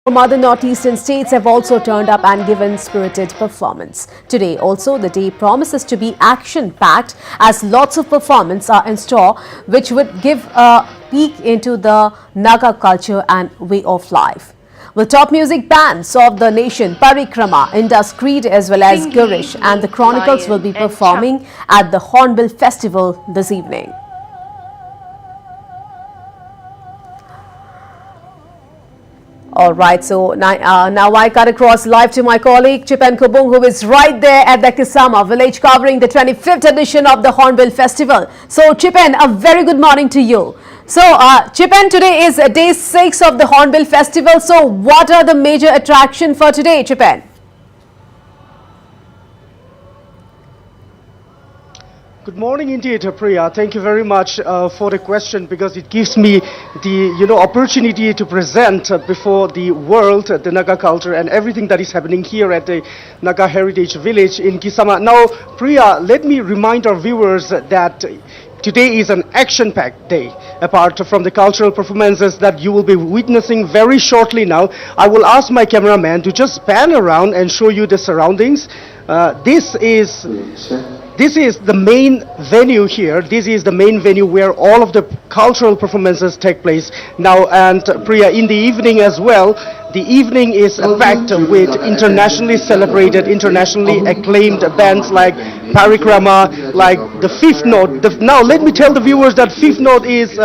From other northeastern states have also turned up and given spirited performance. Today also the day promises to be action-packed as lots of performances are in store which would give a peek into the Naga culture and way of life. The top music bands of the nation, Parikrama, Indus Creed as well as Girish and the Chronicles will be performing at the Hornbill Festival this evening. All right, so now I cut across live to my colleague Chipen Kubung, who is right there at the Kisama village covering the 25th edition of the Hornbill Festival. So Chipen, a very good morning to you. So Chipen, today is day 6 of the Hornbill Festival. So what are the major attractions for today, Chipen? Good morning indeed, Priya. Thank you very much for the question, because it gives me the opportunity to present before the world the Naga culture and everything that is happening here at the Naga Heritage Village in Kisama. Now, Priya, let me remind our viewers that today is an action-packed day. Apart from the cultural performances that you will be witnessing very shortly now, I will ask my cameraman to just pan around and show you the surroundings. This is the main venue here. This is the main venue where all of the cultural performances take place now. And Priya, in the evening as well, the evening is packed with internationally celebrated, internationally acclaimed bands like Parikrama, like the Fifth Note. Now let me tell the viewers that Fifth Note is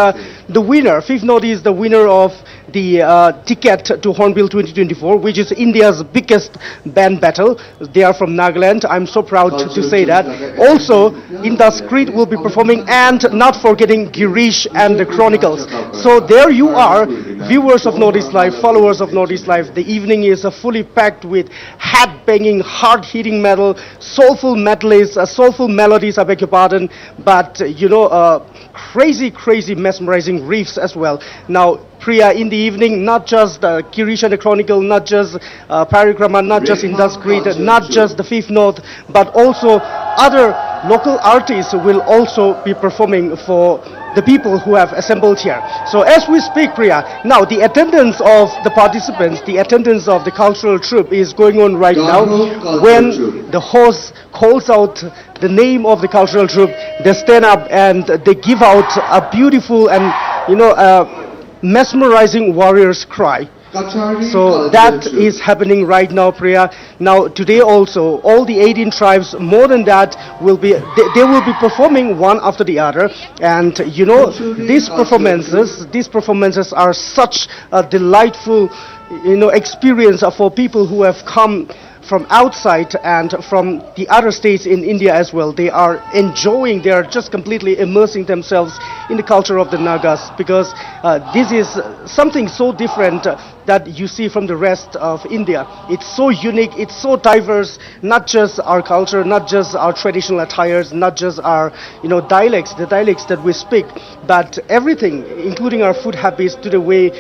the winner. Fifth Note is the winner of the ticket to Hornbill 2024, which is India's biggest band battle. They are from Nagaland. I'm so proud to say that. Also, Indus Creed will be performing, and not forgetting Girish and the Chronicles. So there you are, viewers of Northeast Life, followers of Northeast Life. The evening is fully packed with head-banging, hard-hitting metal, soulful medleys, soulful melodies, I beg your pardon, but crazy, mesmerizing riffs as well. Now, Priya, in the evening, not just Girish and the Chronicle, not just Parikrama, not just Indus Creed, not just the Fifth Note, but also other local artists will also be performing for the people who have assembled here. So as we speak, Priya, now the attendance of the participants, the attendance of the cultural troupe is going on right now. When the host calls out the name of the cultural troupe, they stand up and they give out a beautiful and mesmerizing warrior's cry. So that is happening right now, Priya. Now today also, all the 18 tribes, more than that, they will be performing one after the other. And these performances are such a delightful experience for people who have come from outside and from the other states in India as well. They are enjoying, they are just completely immersing themselves in the culture of the Nagas, because this is something so different that you see from the rest of India. It's so unique, it's so diverse, not just our culture, not just our traditional attires, not just our dialects, the dialects that we speak, but everything, including our food habits, to the way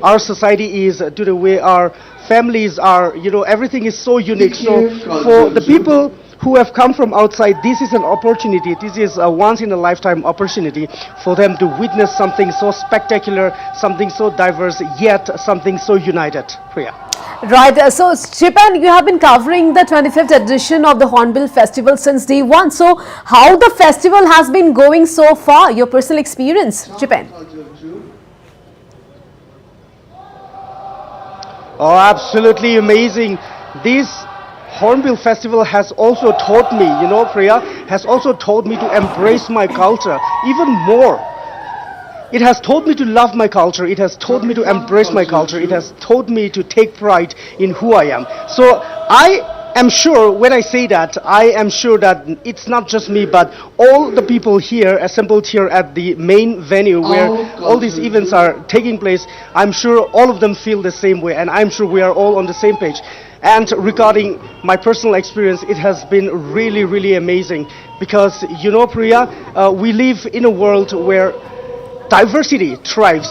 our society is, to the way our families are, everything is so unique. So for the people who have come from outside, this is an opportunity, this is a once-in-a-lifetime opportunity for them to witness something so spectacular, something so diverse, yet something so united. Priya. Right, so Chipen, you have been covering the 25th edition of the Hornbill Festival since day 1. So how the festival has been going so far, your personal experience, Chipen? Oh, absolutely amazing. This Hornbill Festival has also taught me, Priya, has also taught me to embrace my culture even more. It has taught me to love my culture. It has taught me to embrace my culture. It has taught me to take pride in who I am. So I am sure, when I say that, I am sure that it's not just me, but all the people here assembled here at the main venue where all these events are taking place, I'm sure all of them feel the same way, and I'm sure we are all on the same page. And regarding my personal experience, it has been really amazing, because Priya, we live in a world where diversity thrives.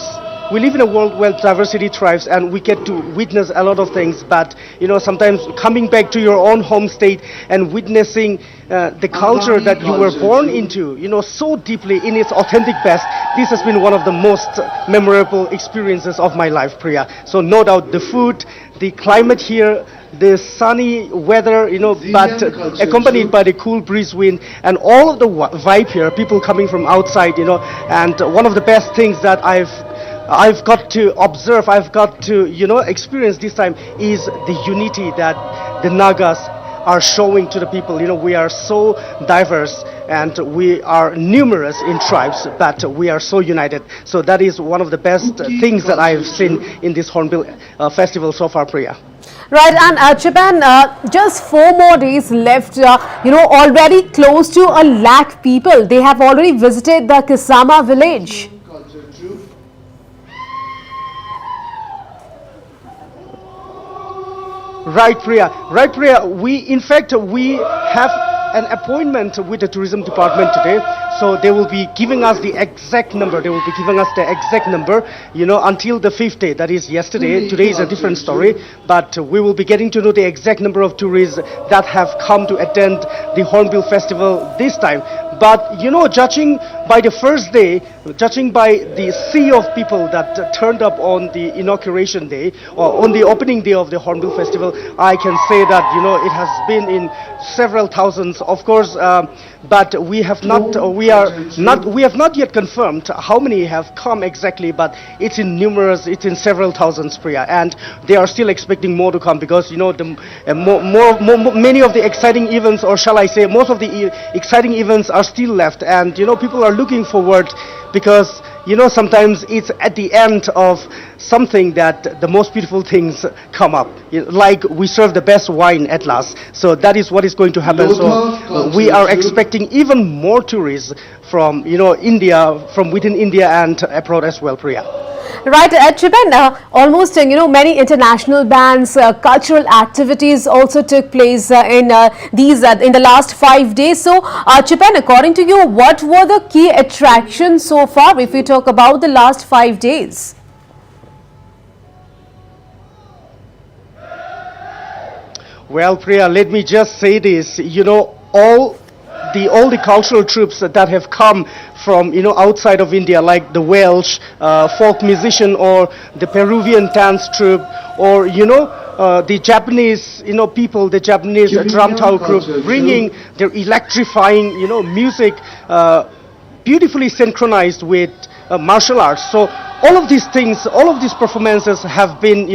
we live in a world where diversity thrives, and we get to witness a lot of things. But sometimes coming back to your own home state and witnessing the culture that you were born into, so deeply in its authentic best, this has been one of the most memorable experiences of my life, Priya. So no doubt the food, the climate here, the sunny weather, but accompanied by the cool breeze wind and all of the vibe here, people coming from outside, and one of the best things that I've got to observe, I've got to, experience this time is the unity that the Nagas are showing to the people. We are so diverse and we are numerous in tribes, but we are so united. So that is one of the best things that I've seen in this Hornbill festival so far, Priya. Right, and Japan, just 4 more days left, already close to 1 lakh people. They have already visited the Kisama village. Right, Priya. Right, Priya. We have an appointment with the tourism department today, so they will be giving us the exact number. They will be giving us the exact number, until the 5th day, that is yesterday. Today is a different story, but we will be getting to know the exact number of tourists that have come to attend the Hornbill festival this time. But judging by the first day, judging by the sea of people that turned up on the inauguration day or on the opening day of the Hornbill festival, I can say that it has been in several thousands, of course. But we have not yet confirmed how many have come exactly. But it's in several thousands, Priya, and they are still expecting more to come because many of the exciting events, or shall I say, most of the exciting events are still left, and people are looking forward because sometimes it's at the end of something that the most beautiful things come up. Like we serve the best wine at last. So that is what is going to happen. So we are expecting even more tourists from India, from within India and abroad as well, Priya. Right, Japan, almost many international bands, cultural activities also took place in the last 5 days. So, Japan, according to you, what were the key attractions so far if we talk about the last 5 days? Well, Priya, let me just say this. All the cultural troops that have come from outside of India, like the Welsh folk musician or the Peruvian dance troupe, or the Japanese people, the Japanese drum tower group, bringing their electrifying music, beautifully synchronized with martial arts. So all of these things, all of these performances have been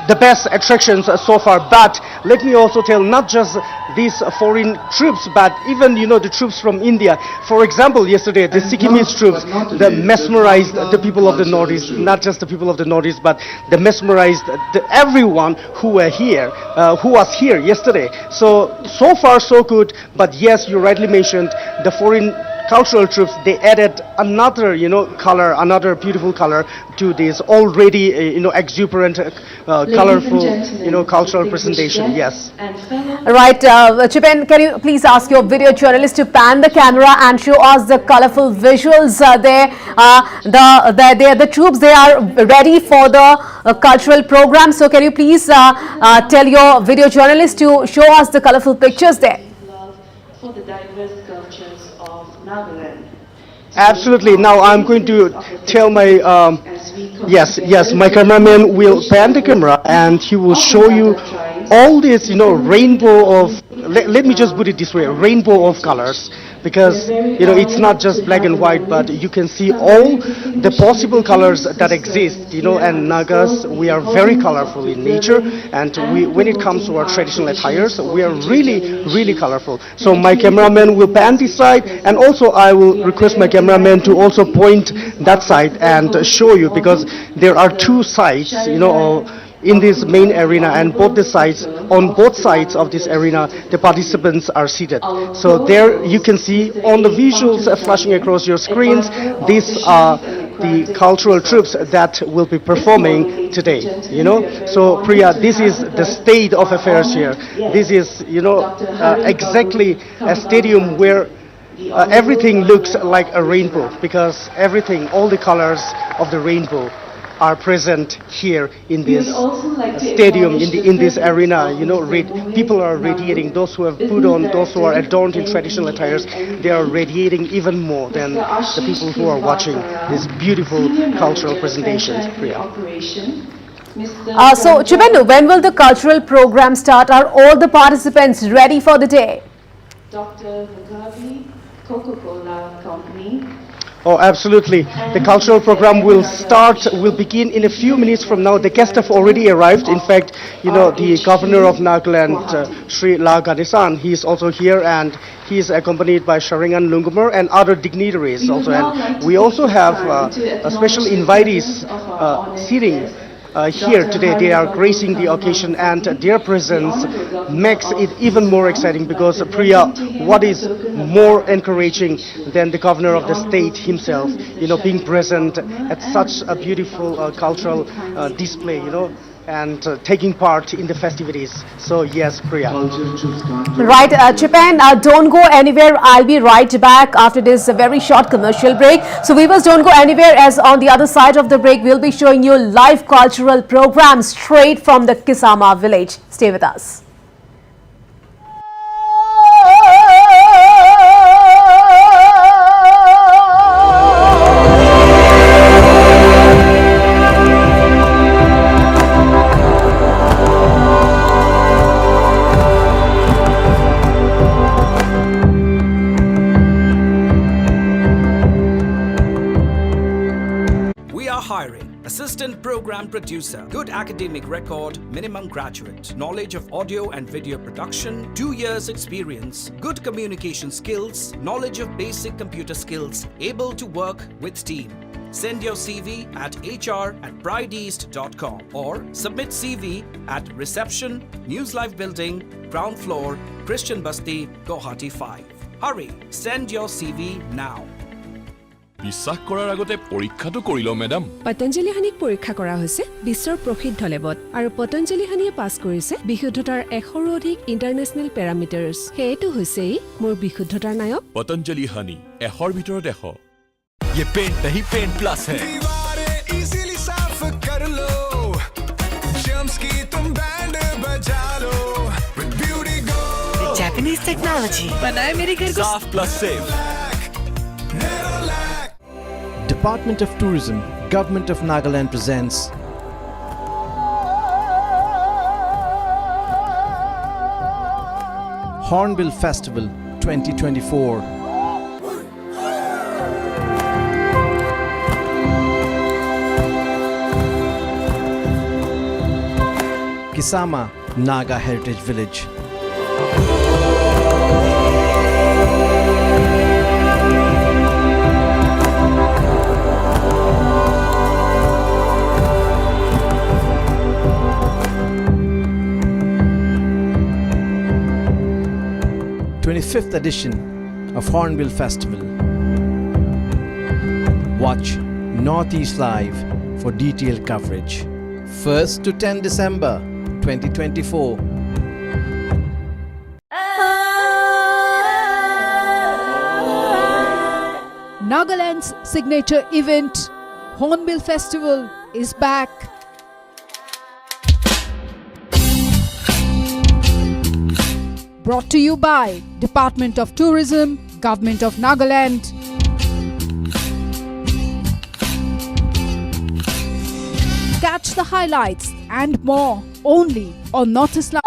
the best attractions so far. But let me also tell, not just these foreign troops, but even the troops from India. For example, yesterday the Sikkimese troops that mesmerized the people of the Northeast, not just the people of the Northeast, but they mesmerized everyone who was here yesterday. So far so good. But yes, you rightly mentioned the foreign cultural troops. They added another color, another beautiful color to this already exuberant, colorful cultural presentation. Yes. Right, Chipen, can you please ask your video journalist to pan the camera and show us the colorful visuals there? The troops, they are ready for the cultural program. So can you please tell your video journalist to show us the colorful pictures there? For the diverse cultures of Nagaland. Absolutely. Now I'm going to tell my my cameraman will pan the camera and he will show you all this rainbow of, let me just put it this way, rainbow of colors, because it's not just black and white, but you can see all the possible colors that exist. And Nagas, we are very colorful in nature, and when it comes to our traditional attires, we are really colorful. So my cameraman will pan this side, and also I will request my cameraman to also point that side and show you, because there are two sides in this main arena, and on both sides of this arena the participants are seated. So there you can see on the visuals flashing across your screens, these are the cultural troops that will be performing today. So Priya, this is the state of affairs here. This is exactly a stadium where everything looks like a rainbow because everything, all the colors of the rainbow are present here in this stadium, in this arena. You know, people are radiating. Those who have put on, those who are adorned in traditional attires, they are radiating even more than the people who are watching these beautiful cultural presentations. Priya. So, Chibendu, when will the cultural program start? Are all the participants ready for the day? Dr. Mugabe, Coca-Cola Company. Oh, absolutely. The cultural program will begin in a few minutes from now. The guests have already arrived. In fact, you know, the governor of Nagaland, Sri La Ganesan, he is also here, and he is accompanied by Sharingan Lungumar and other dignitaries also. And we also have special invitees sitting here today. They are gracing the occasion, and their presence makes it even more exciting because, Priya, what is more encouraging than the governor of the state himself, you know, being present at such a beautiful cultural display, you know, and taking part in the festivities. So yes, Priya. Right, Chipen, don't go anywhere. I'll be right back after this very short commercial break. So viewers, don't go anywhere, as on the other side of the break, we'll be showing you live cultural programs straight from the Kisama village. Stay with us. Assistant Program Producer, good academic record, minimum graduate, knowledge of audio and video production, 2 years experience, good communication skills, knowledge of basic computer skills, able to work with team. Send your CV at hr@prideeast.com or submit CV at reception, News Live Building, ground floor, Christian Basti, Guwahati 5. Hurry, send your CV now. বিশ্বাস কৰাৰ আগতে পৰীক্ষাটো কৰিলো madam. Patanjali হানিক পৰীক্ষা কৰা হৈছে বিশ্বৰ প্ৰসিদ্ধ লেবত আৰু পতঞ্জলি হানিয়ে পাছ কৰিছে বিশুদ্ধতাৰ 100ৰো অধিক ইন্টাৰনেশ্যনেল পেৰামিটাৰ্ছ। হেতু হৈছে মোৰ বিশুদ্ধতাৰ নায়ক পতঞ্জলি হানি 100ৰ ভিতৰত 100। ये पेंट नहीं पेंट प्लस है। दीवारें इजीली साफ कर लो, जम्स की तुम बैंड बजा लो, with beauty go। Japanese technology बनाए मेरे घर को साफ plus safe. Department of Tourism, Government of Nagaland presents Hornbill Festival 2024. Kisama, Naga Heritage Village. th edition of Hornbill Festival. Watch Northeast Live for detailed coverage. 1st to 10 December 2024. Nagaland's signature event, Hornbill Festival, is back. Brought to you by Department of Tourism, Government of Nagaland. Catch the highlights and more only on Northeast Live.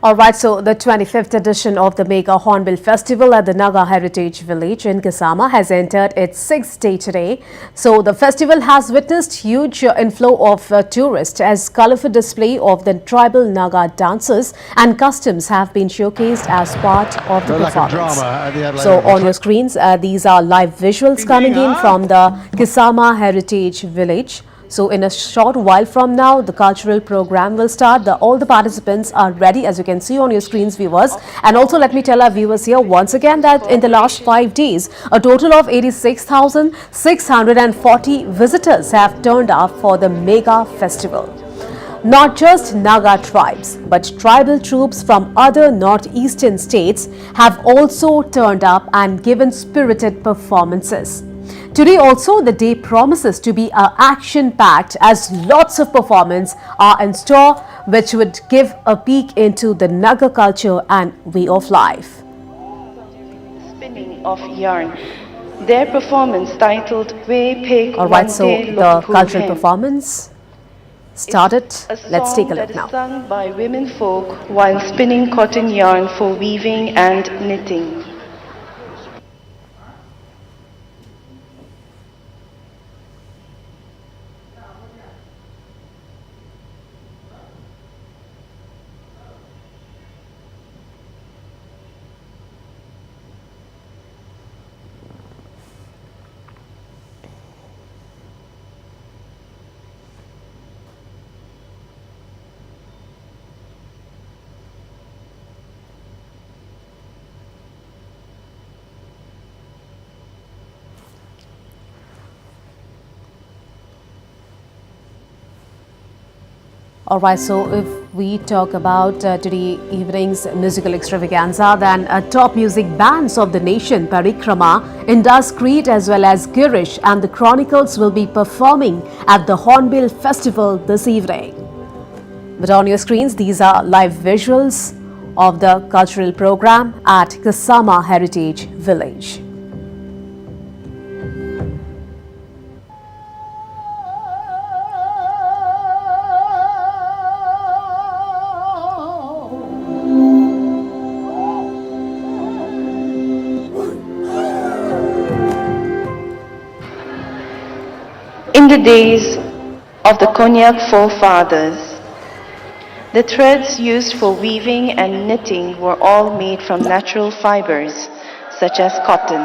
Alright, so the 25th edition of the Mega Hornbill Festival at the Naga Heritage Village in Kisama has entered its 6th day today. So the festival has witnessed huge inflow of tourists as colorful display of the tribal Naga dances and customs have been showcased as part of the performance. So on your screens, these are live visuals coming in from the Kisama Heritage Village. So in a short while from now, the cultural program will start. All the participants are ready, as you can see on your screens, viewers. And also let me tell our viewers here once again that in the last 5 days, a total of 86,640 visitors have turned up for the mega festival. Not just Naga tribes, but tribal troops from other northeastern states have also turned up and given spirited performances. Today also, the day promises to be action-packed as lots of performances are in store which would give a peek into the Naga culture and way of life. Spinning of yarn. Their performance titled Way Pig Alright, so the cultural performance started. Let's take a look now. Sung by women folk while spinning cotton yarn for weaving and knitting. Alright, so if we talk about today evening's musical extravaganza, then top music bands of the nation, Parikrama, Indus Creed as well as Girish and the Chronicles will be performing at the Hornbill Festival this evening. But on your screens, these are live visuals of the cultural program at Kisama Heritage Village. In the days of the Conak forefathers, the threads used for weaving and knitting were all made from natural fibers, such as cotton.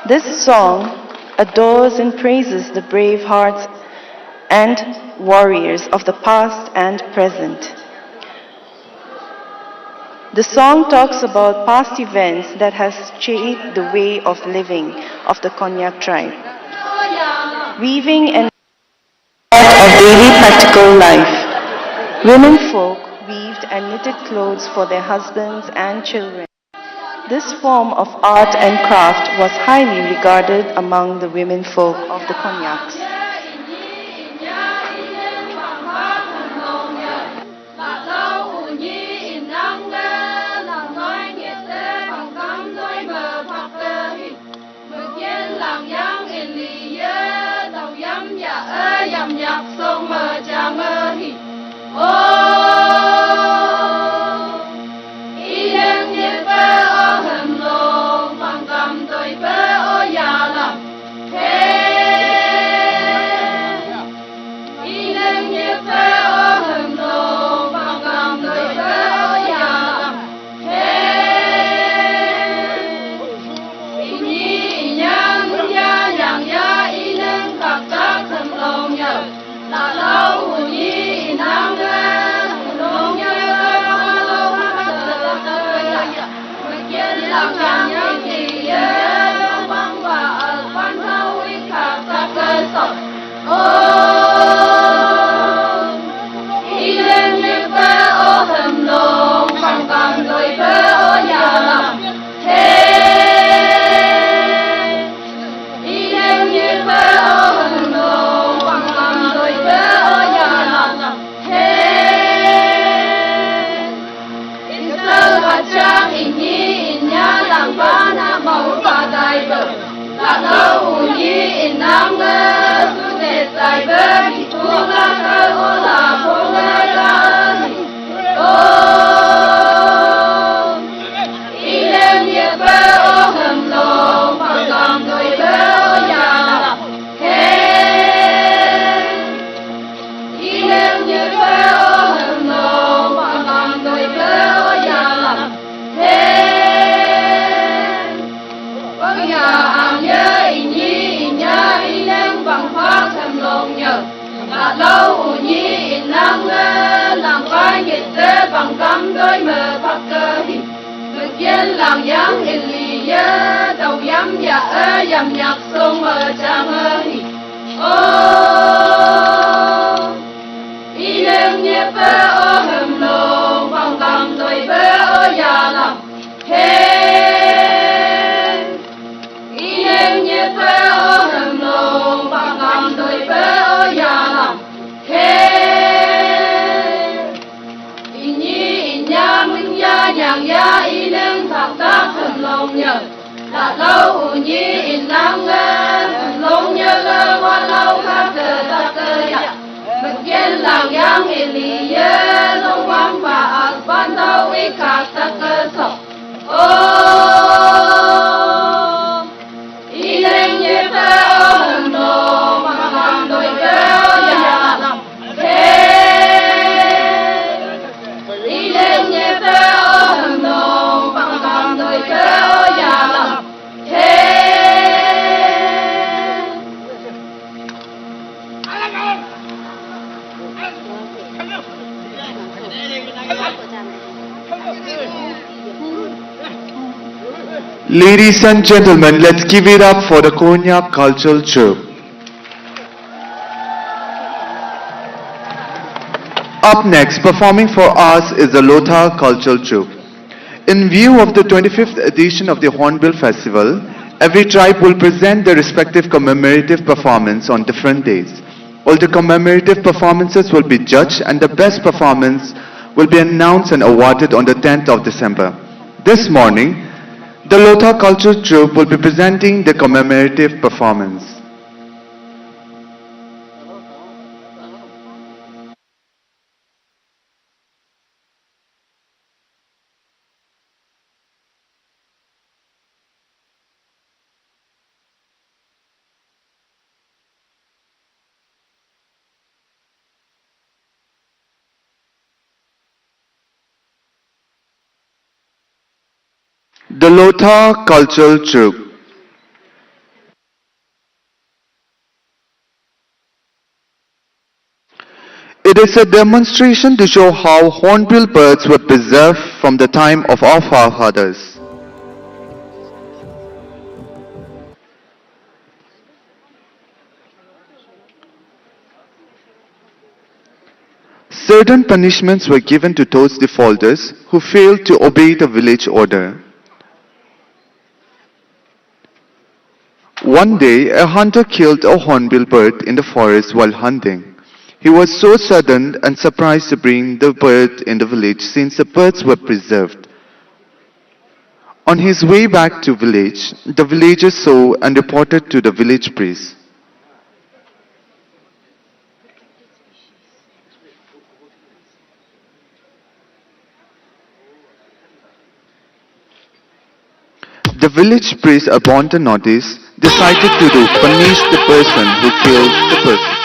This song adores and praises the brave hearts and warriors of the past and present. The song talks about past events that has shaped the way of living of the Conak tribe. Weaving and part of daily practical life. Women folk weaved and knitted clothes for their husbands and children. This form of art and craft was highly regarded among the women folk of the Conaks. La la u ni nang làng yang in li ya đầu yam ya yam nhạc sông chang hi ô y lên nhẹ bơ ô hầm lô vòng cầm đôi bơ ô ya làm he y lên nhẹ bơ ô hầm lô vòng cầm đôi bơ ô ya làm he y nhi y nha minh ya nhàng ya y lên thạc tác hầm lông nhờ đã lâu nhi in lang lông nhờ lơ qua lâu khác cơ ta cơ ya bực yên làng yang in li ye lông quang và ác ban đầu ý khác ta cơ sọc ô y lên nhẹ bơ ô hầm lô mà làm đôi bơ ya làm thế y lên nhẹ bơ ô hầm lô mà làm đôi bơ ya làm thế Ladies and gentlemen, let's give it up for the Conak Cultural Troupe. Up next, performing for us is the Lota Cultural Troupe. In view of the 25th edition of the Hornbill Festival, every tribe will present their respective commemorative performance on different days. All the commemorative performances will be judged and the best performance will be announced and awarded on the 10th of December. This morning, the Lota Cultural Troupe will be presenting the commemorative performance. The Lota Cultural Troupe. It is a demonstration to show how hornbill birds were preserved from the time of our forefathers. Certain punishments were given to those defaulters who failed to obey the village order. One day, a hunter killed a hornbill bird in the forest while hunting. He was so saddened and surprised to bring the bird in the village since the birds were preserved. On his way back to village, the villagers saw and reported to the village priest. The village priest, upon the notice, decided to punish the person who killed the person.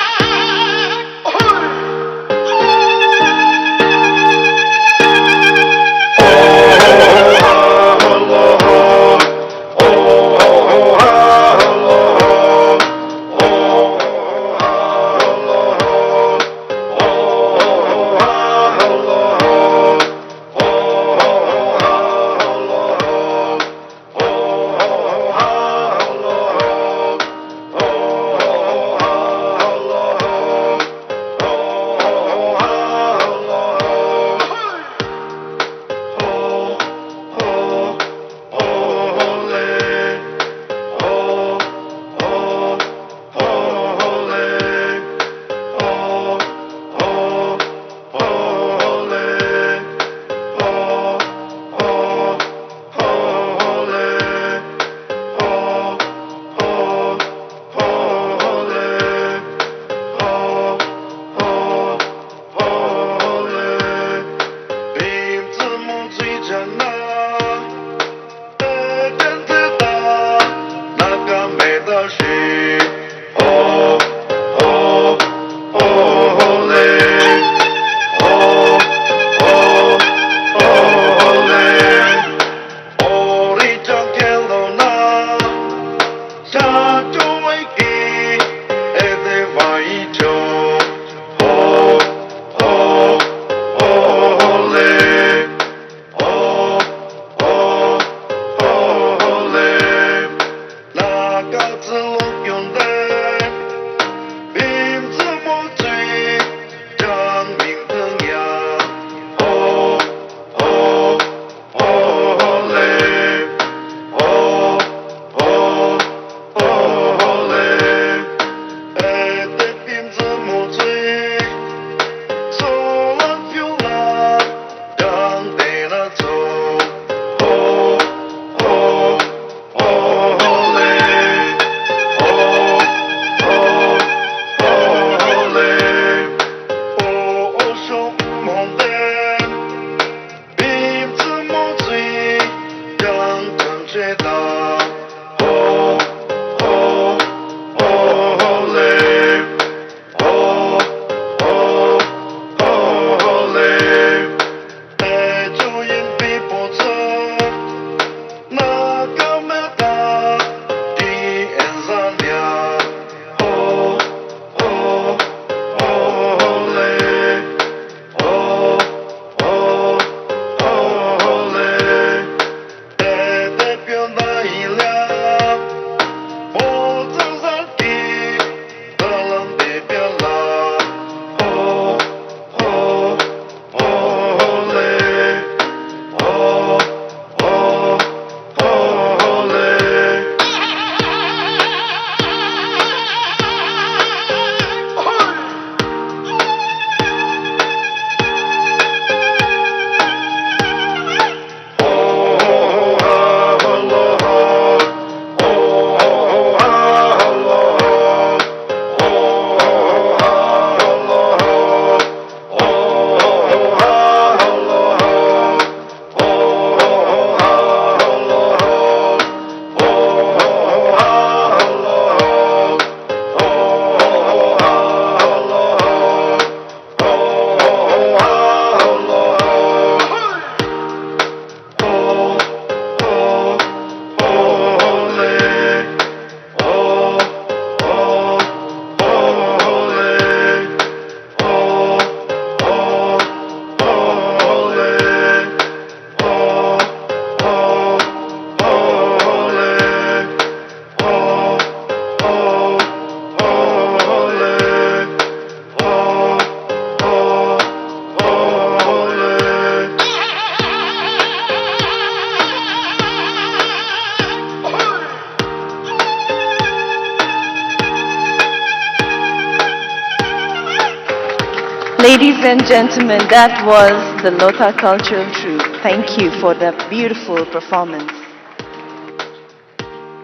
and gentlemen, that was the Lota Cultural Troupe. Thank you for that beautiful performance.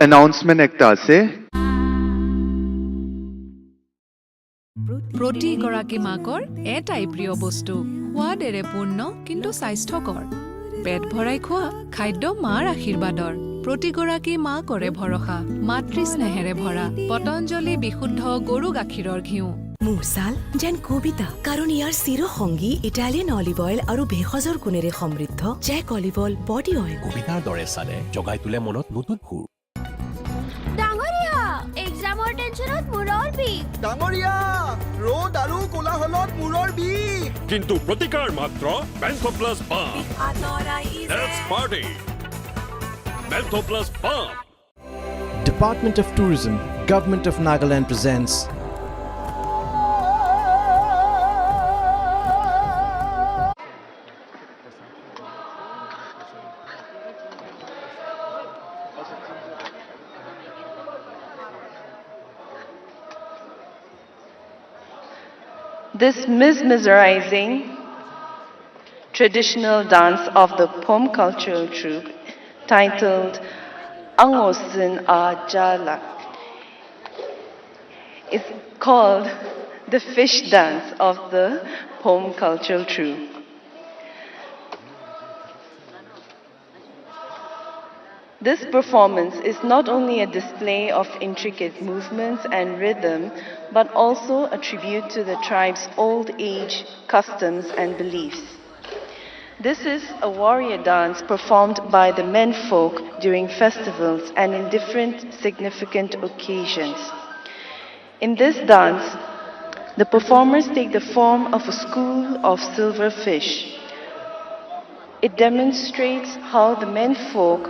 Announcement ekta ase. প্ৰতিগৰাকী মাকৰ এটাই প্ৰিয় বস্তু সোৱাদেৰে পূৰ্ণ কিন্তু স্বাস্থ্যকৰ পেট ভৰাই খোৱা খাদ্য মাৰ আশীৰ্বাদৰ প্ৰতিগৰাকী মা কৰে ভৰসা মাতৃ স্নেহেৰে ভৰা পতঞ্জলি বিশুদ্ধ গৰু গাখীৰৰ ঘিউ মুৰছাল যেন কবিতা কাৰণ ইয়াৰ চিৰ সংগী ইটালিয়ান অলিভ অইল আৰু ভেষজৰ গুণেৰে সমৃদ্ধ জেক অলিভ অইল বডি অইল কবিতাৰ দৰে চালে জগাই তোলে মনত নতুন সুৰ ডাঙৰীয়া এক্সামৰ টেনচনত মূৰৰ বিষ ডাঙৰীয়া ৰ'দ আৰু কোলাহলত মূৰৰ বিষ কিন্তু প্ৰতিকাৰ মাত্ৰ বেন্থো প্লাছ বাম লেটস পাৰ্টি বেন্থো প্লাছ বাম Department of Tourism, Government of Nagaland presents This mesmerizing traditional dance of the Pom cultural troupe titled Angosin Ajala is called the fish dance of the Pom cultural troupe. This performance is not only a display of intricate movements and rhythm, but also a tribute to the tribe's old age, customs, and beliefs. This is a warrior dance performed by the men folk during festivals and in different significant occasions. In this dance, the performers take the form of a school of silver fish. It demonstrates how the men folk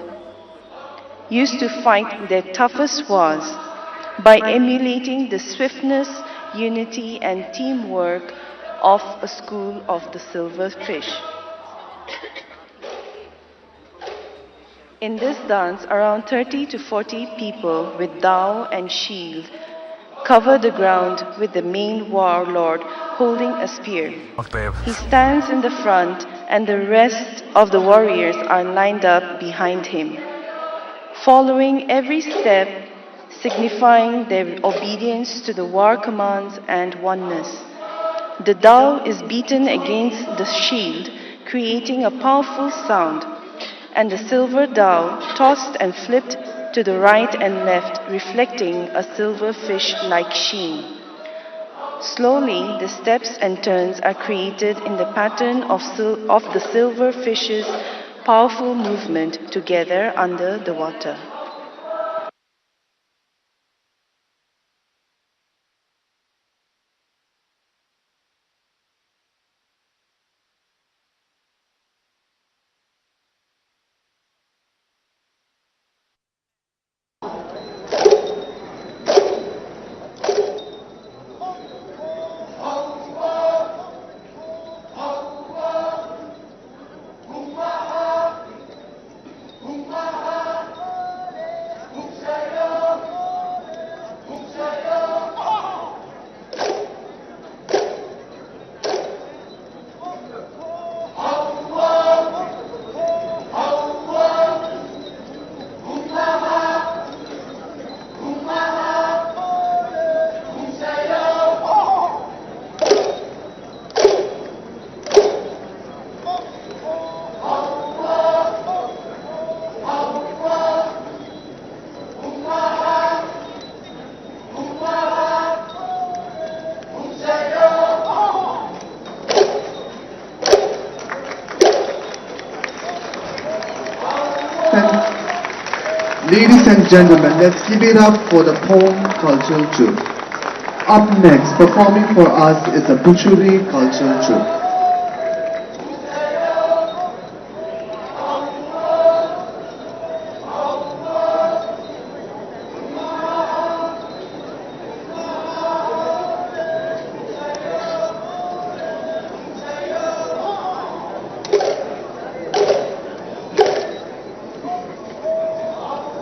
used to fight their toughest wars by emulating the swiftness, unity, and teamwork of a school of the silver fish. In this dance, around 30 to 40 people with dao and shield cover the ground with the main warlord holding a spear. He stands in the front and the rest of the warriors are lined up behind him, following every step, signifying their obedience to the war commands and oneness. The dao is beaten against the shield, creating a powerful sound, and the silver dao tossed and flipped to the right and left, reflecting a silver fish-like sheen. Slowly, the steps and turns are created in the pattern of the silver fish's powerful movement together under the water. Ladies and gentlemen, let's give it up for the Pom Cultural Troupe. Up next, performing for us is the Buri Cultural Troupe.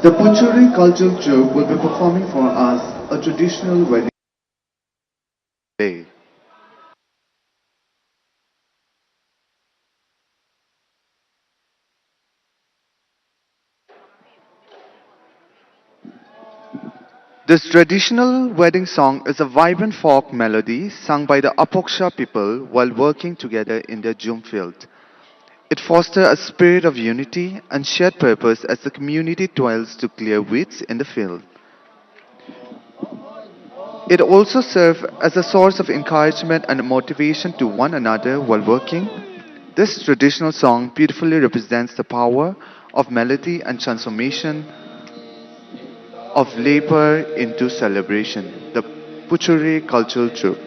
The Buri Cultural Troupe will be performing for us a traditional wedding day. This traditional wedding song is a vibrant folk melody sung by the Apoksha people while working together in their jhum field. It fosters a spirit of unity and shared purpose as the community toils to clear weeds in the field. It also serves as a source of encouragement and motivation to one another while working. This traditional song beautifully represents the power of melody and transformation of labor into celebration. The Puchuri Cultural Troupe.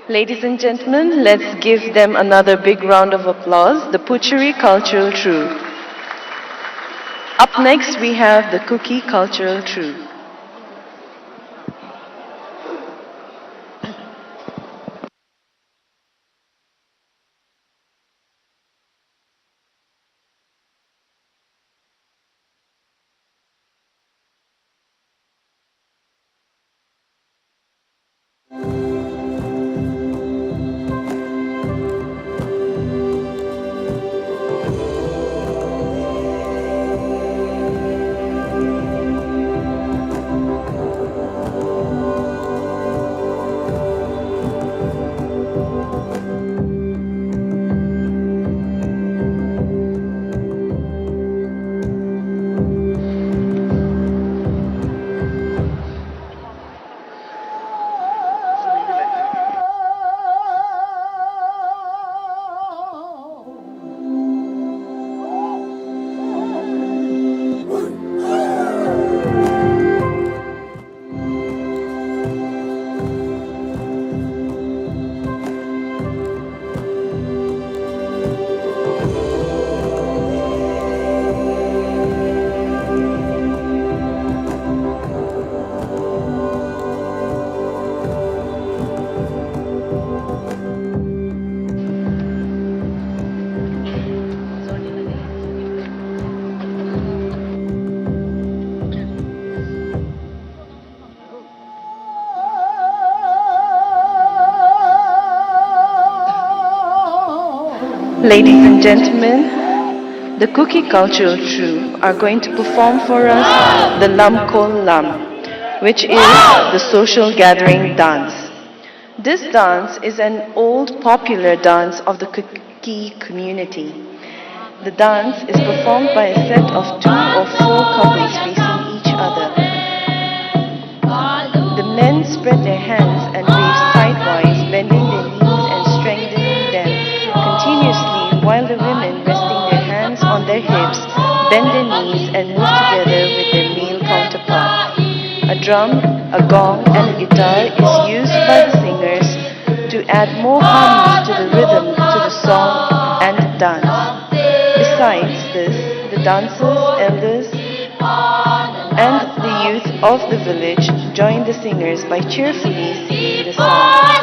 Ladies and gentlemen, let's give them another big round of applause, the Puchuri Cultural Troupe. Up next, we have the Cookie Cultural Troupe. Ladies and gentlemen, the Cookie Cultural Troupe are going to perform for us the Lam Kol Lam, which is the social gathering dance. This dance is an old popular dance of the Cookie community. The dance is performed by a set of 2 or 4 couples facing each other. The men spread their hands and wave sidewise, bending their knees and strengthening them continuously, while the women, resting their hands on their hips, bend their knees and move together with their male counterpart. A drum, a gong, and a guitar is used by the singers to add more harmony to the rhythm, to the song and the dance. Besides this, the dancers, elders, and the youth of the village join the singers by cheerfully singing the song.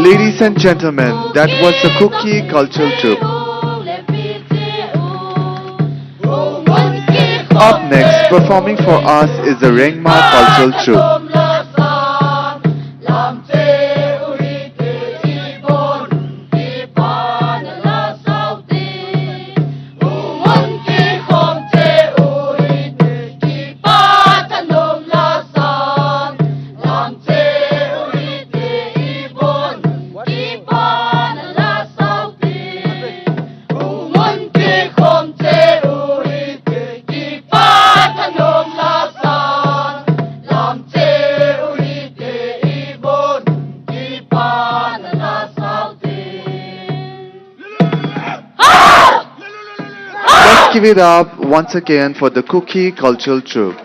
Ladies and gentlemen, that was the Cookie Cultural Troupe. Up next, performing for us is the Rangma Cultural Troupe. Give it up once again for the Cookie Cultural Troupe.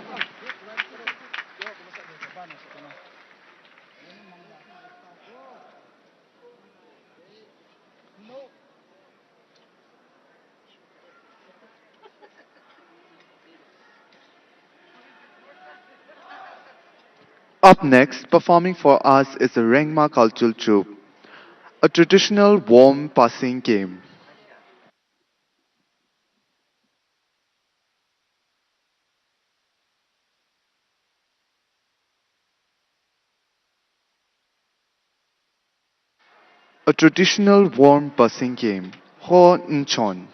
Up next, performing for us is the Rangma Cultural Troupe, a traditional warm passing game. A traditional warm passing game, Hornchon.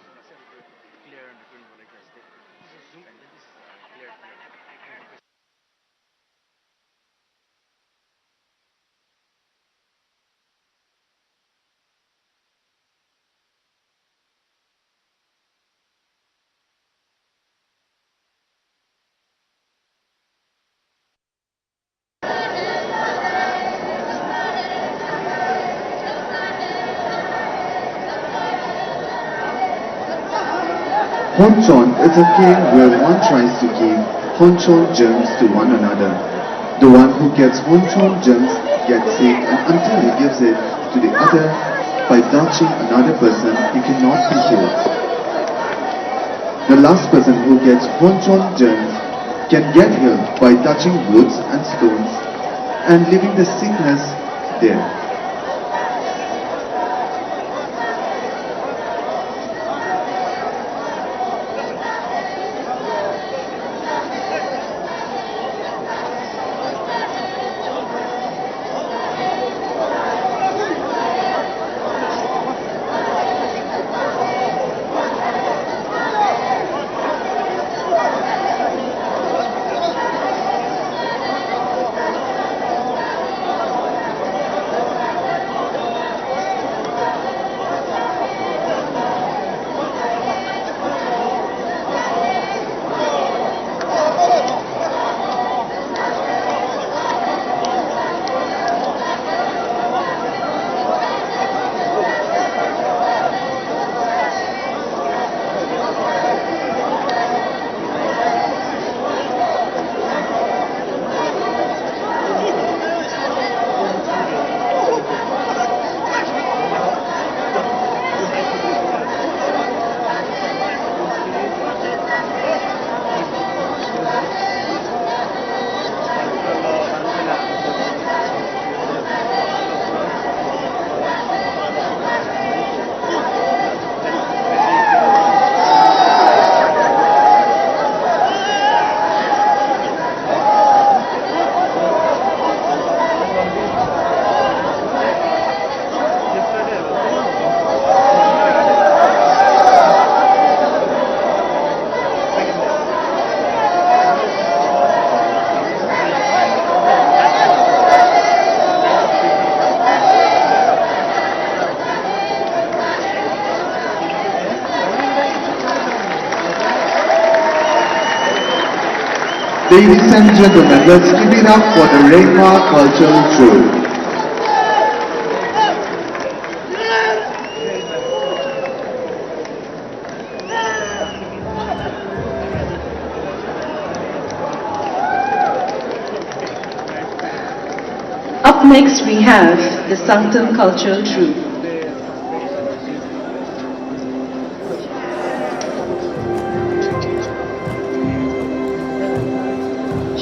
Honchon is a game where one tries to give Honchon gems to one another. The one who gets Honchon gems gets it, and until he gives it to the other by touching another person, he cannot be killed. The last person who gets Honchon gems can get healed by touching woods and stones and leaving the sickness there. Ladies and gentlemen, let's give it up for the Rangma Cultural Troupe. Up next we have the Sanum Cultural Troupe.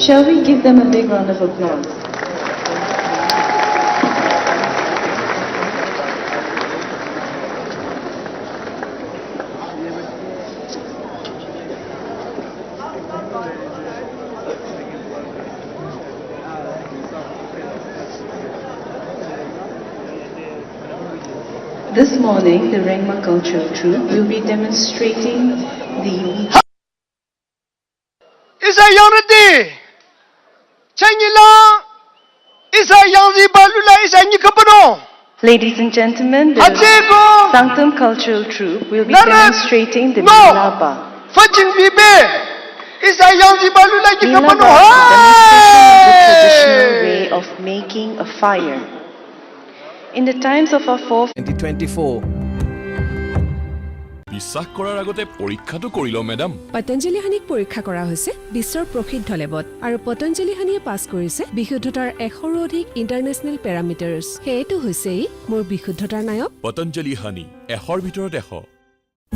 Shall we give them a big round of applause? This morning, the Rangma Cultural Troupe will be demonstrating the Isa Yoradi Changila Isa Yanzi Balula Isa Nikapano. Ladies and gentlemen, the Sanum Cultural Troupe will be demonstrating the Bilaba. Fajin Bibe Isa Yanzi Balula Nikapano. Demonstration of the traditional way of making a fire. In the times of our 2024. বিশ্বাস কৰাৰ আগতে পৰীক্ষাটো কৰি লও madam Patanjali হানিক পৰীক্ষা কৰা হৈছে বিশ্বৰ প্ৰসিদ্ধ লেবত আৰু পতঞ্জলি হানিয়ে পাছ কৰিছে বিশুদ্ধতাৰ 100ৰো অধিক ইন্টাৰনেশ্যনেল পেৰামিটাৰছ হেতু হৈছে মোৰ বিশুদ্ধতাৰ নায়ক পতঞ্জলি হানি 100ৰ ভিতৰত 100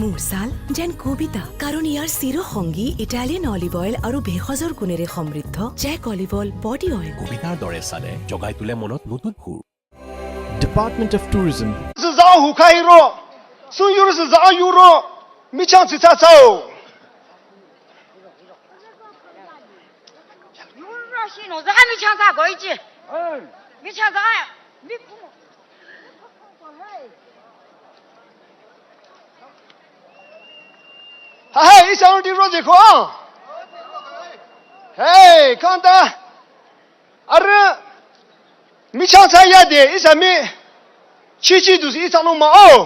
মোৰ ছাল যেন কবিতা কাৰণ ইয়াৰ চিৰ সংগী ইটালিয়ান অলিভ অইল আৰু ভেষজৰ গুণেৰে সমৃদ্ধ জেক অলিভ অইল বডি অইল কবিতাৰ দৰে চালে জগাই তুলে মনত নতুন সুৰ Department of Tourism. Zahu Cairo, Suyurus Euro, Michan Sitao. Hey, it's already Rosico. Hey, Kanta. Are Michan Sayade is a me. Chichi dus is along my own.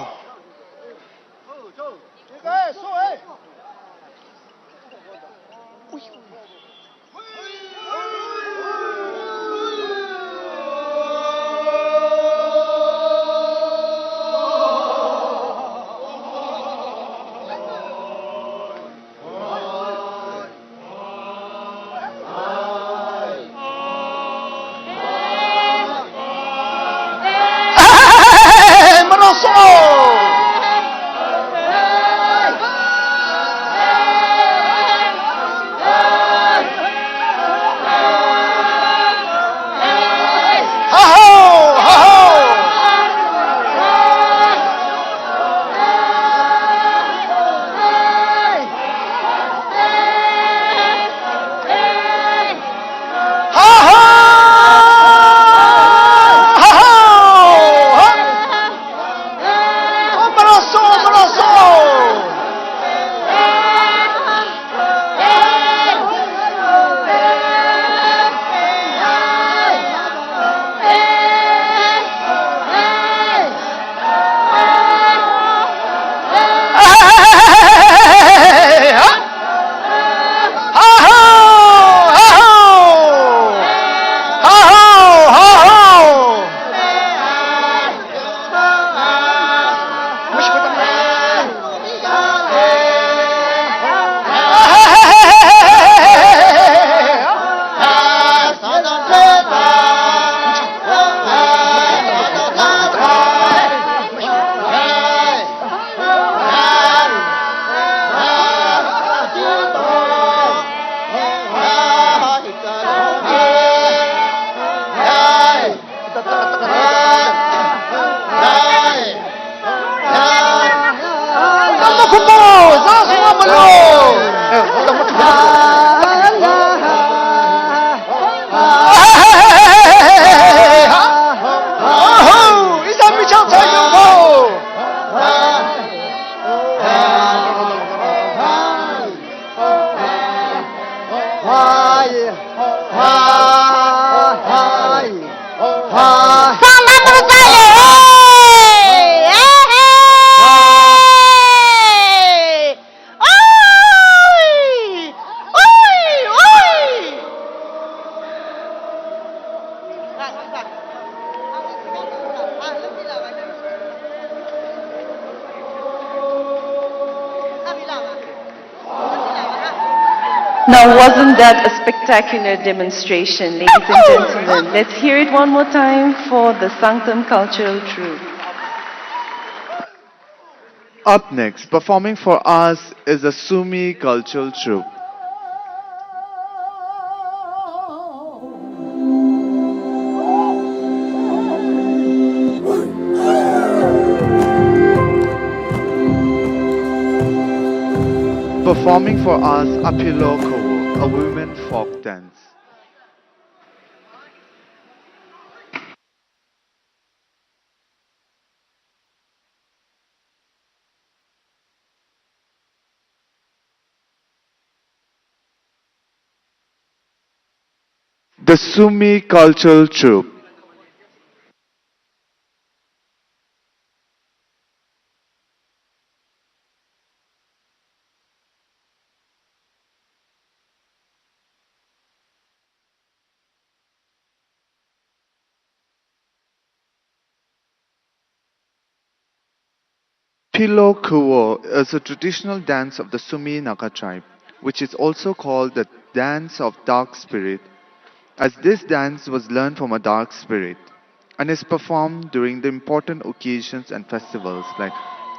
Now, wasn't that a spectacular demonstration, ladies and gentlemen? Let's hear it one more time for the Sanctum Cultural Troupe. Up next, performing for us is the Sumi Cultural Troupe. Performing for us Apilo Kowo, a women folk dance. The Sumi Cultural Troupe. Pilo Kuo is a traditional dance of the Sumi Naga tribe, which is also called the dance of dark spirit, as this dance was learned from a dark spirit and is performed during the important occasions and festivals like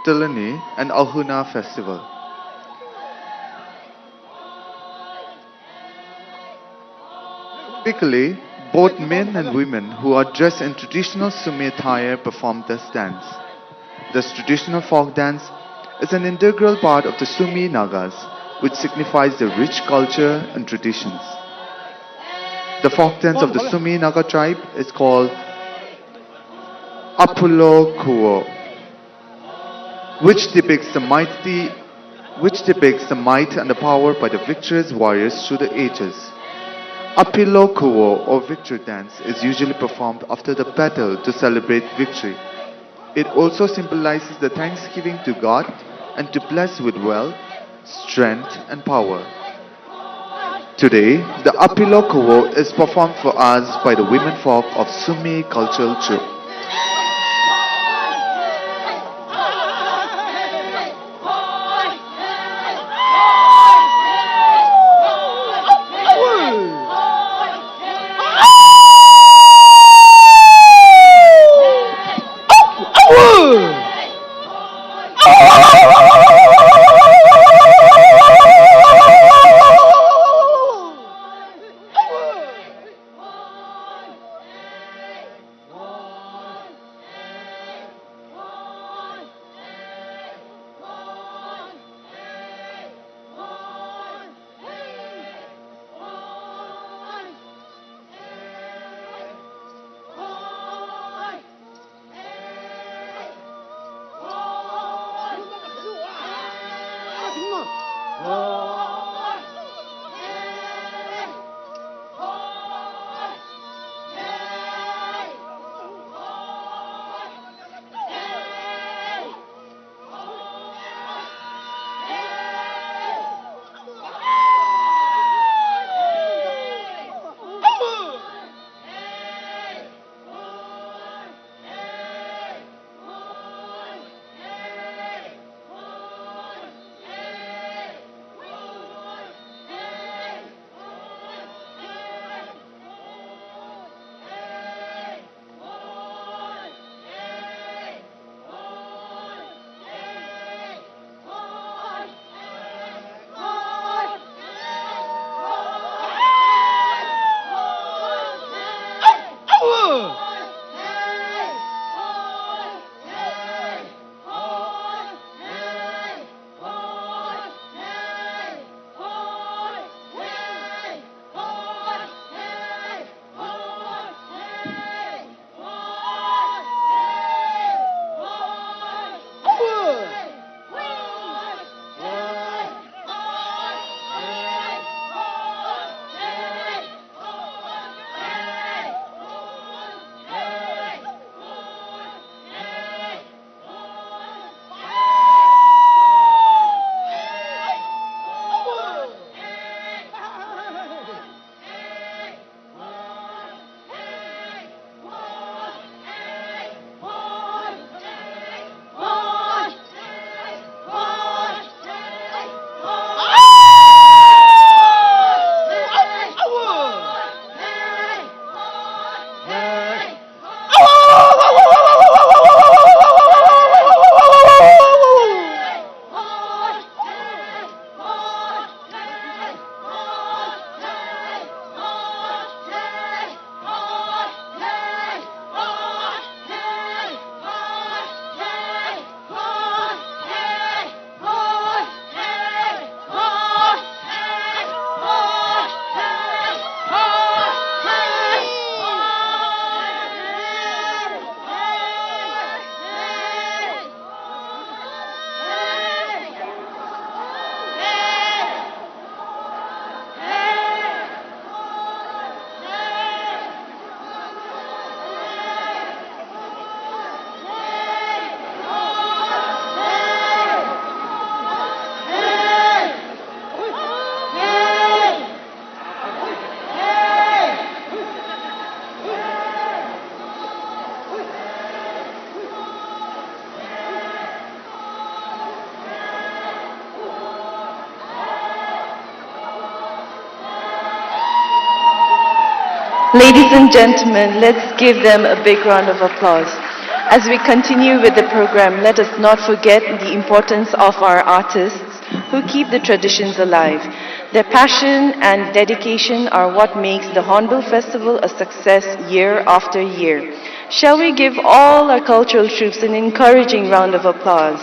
Tilani and Ahuna festival. Typically, both men and women who are dressed in traditional Sumi attire perform this dance. This traditional folk dance is an integral part of the Sumi Nagas, which signifies the rich culture and traditions. The folk dance of the Sumi Naga tribe is called Apulo Kuo, which depicts the might and the power by the victorious warriors through the ages. Apilo Kuo or victory dance is usually performed after the battle to celebrate victory. It also symbolizes the thanksgiving to God and to bless with wealth, strength and power. Today, the Apilo Kuo is performed for us by the women folk of Sumi Cultural Troupe. Ladies and gentlemen, let's give them a big round of applause. As we continue with the program, let us not forget the importance of our artists who keep the traditions alive. Their passion and dedication are what makes the Hornbill Festival a success year after year. Shall we give all our cultural troops an encouraging round of applause?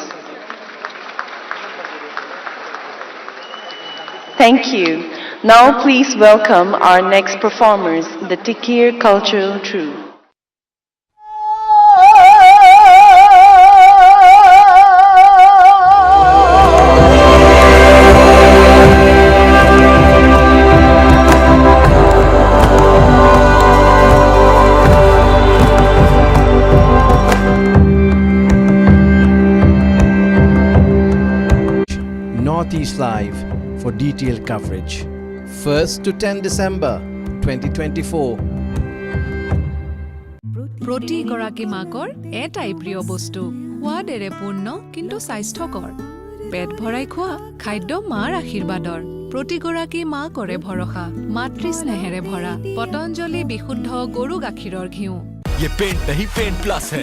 Thank you. Now please welcome our next performers, the Tikir Cultural Troupe. Northeast Live for detailed coverage. 1st to 10 December 2024. প্ৰতিগৰাকী মাকৰ এটাই প্ৰিয় বস্তু সোৱাদেৰে পূৰ্ণ কিন্তু স্বাস্থ্যকৰ পেট ভৰাই খোৱা খাদ্য মাৰ আশীৰ্বাদৰ প্ৰতিগৰাকী মা কৰে ভৰসা মাতৃ স্নেহেৰে ভৰা পতঞ্জলি বিশুদ্ধ গৰু গাখীৰৰ ঘিউ ये पेंट नहीं पेंट प्लस है